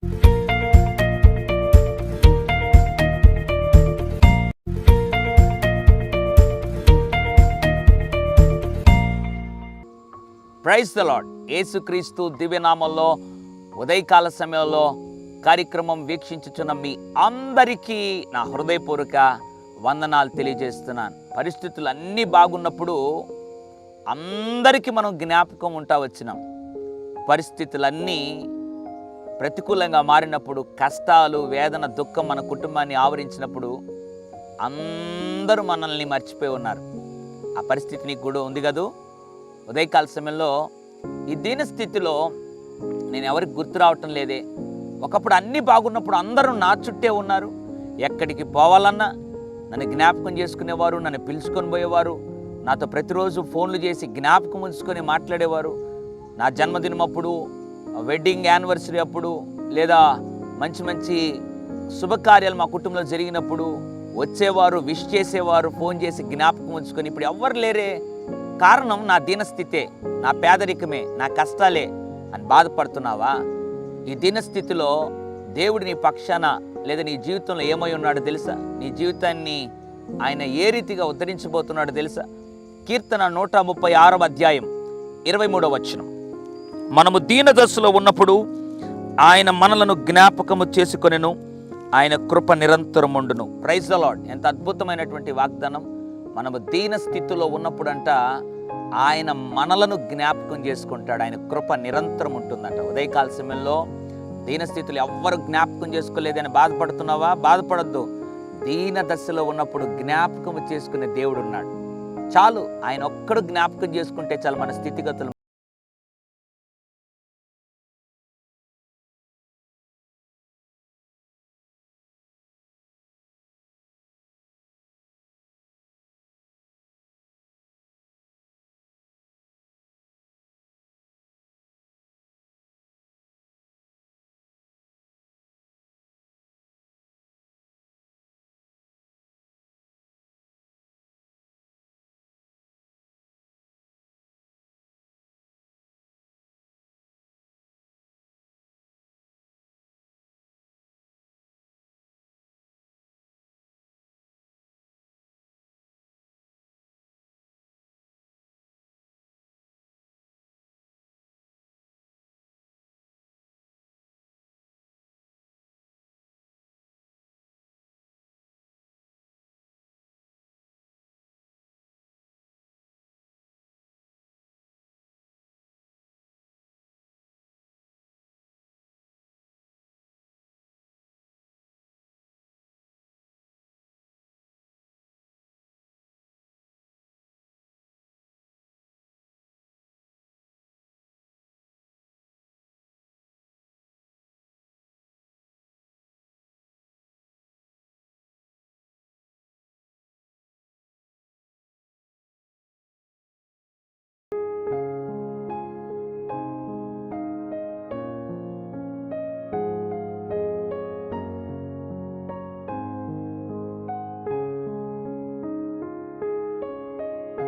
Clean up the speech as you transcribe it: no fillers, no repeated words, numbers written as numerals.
Praise the lord. యేసుక్రీస్తు దివ్యనామంలో ఉదయకాల సమయంలో కార్యక్రమం వీక్షించుచున్న మీ అందరికీ నా హృదయపూర్వక వందనాలు తెలియజేస్తున్నాను. పరిస్థితులు అన్నీ బాగున్నప్పుడు అందరికీ మనం జ్ఞాపకం ఉంటా వచ్చినాం. పరిస్థితులన్నీ ప్రతికూలంగా మారినప్పుడు, కష్టాలు, వేదన, దుఃఖం మన కుటుంబాన్ని ఆవరించినప్పుడు అందరూ మనల్ని మర్చిపోయి ఉన్నారు. ఆ పరిస్థితి నీకు కూడా ఉంది కదూ. ఉదయకాల సమయంలో ఈ దీన స్థితిలో నేను ఎవరికి గుర్తు రావటం లేదే. ఒకప్పుడు అన్నీ బాగున్నప్పుడు అందరూ నా చుట్టే ఉన్నారు. ఎక్కడికి పోవాలన్నా నన్ను జ్ఞాపకం చేసుకునేవారు, నన్ను పిలుచుకొని పోయేవారు, నాతో ప్రతిరోజు ఫోన్లు చేసి జ్ఞాపకం ఉంచుకొని మాట్లాడేవారు. నా జన్మదినం అప్పుడు, వెడ్డింగ్ యానివర్సరీ అప్పుడు, లేదా మంచి మంచి శుభకార్యాలు మా కుటుంబంలో జరిగినప్పుడు వచ్చేవారు, విష్ చేసేవారు, ఫోన్ చేసి జ్ఞాపకం ఉంచుకొని. ఇప్పుడు ఎవ్వరు లేరే. కారణం నా దీనస్థితే, నా పేదరికమే, నా కష్టాలే అని బాధపడుతున్నావా? ఈ దీనస్థితిలో దేవుడు నీ పక్షాన లేదా నీ జీవితంలో ఏమై ఉన్నాడో తెలుసా? నీ జీవితాన్ని ఆయన ఏ రీతిగా ఉద్ధరించబోతున్నాడో తెలుసా? కీర్తన 136వ అధ్యాయం 23వ వచనం. మనము దీన దశలో ఉన్నప్పుడు ఆయన మనలను జ్ఞాపకము చేసుకొనెను, ఆయన కృప నిరంతరం ఉండును. Praise the Lord. ఎంత అద్భుతమైనటువంటి వాగ్దానం. మనము దీన స్థితిలో ఉన్నప్పుడంట ఆయన మనలను జ్ఞాపకం చేసుకుంటాడు. ఆయన కృప నిరంతరం ఉంటుందంట. ఉదయకాల సమయంలో దీనస్థితులు ఎవ్వరు జ్ఞాపకం చేసుకోలేదని బాధపడుతున్నావా? బాధపడద్దు. దీన దశలో ఉన్నప్పుడు జ్ఞాపకం చేసుకునే దేవుడు ఉన్నాడు. చాలు, ఆయన ఒక్కడు జ్ఞాపకం చేసుకుంటే చాలు మన స్థితిగతులు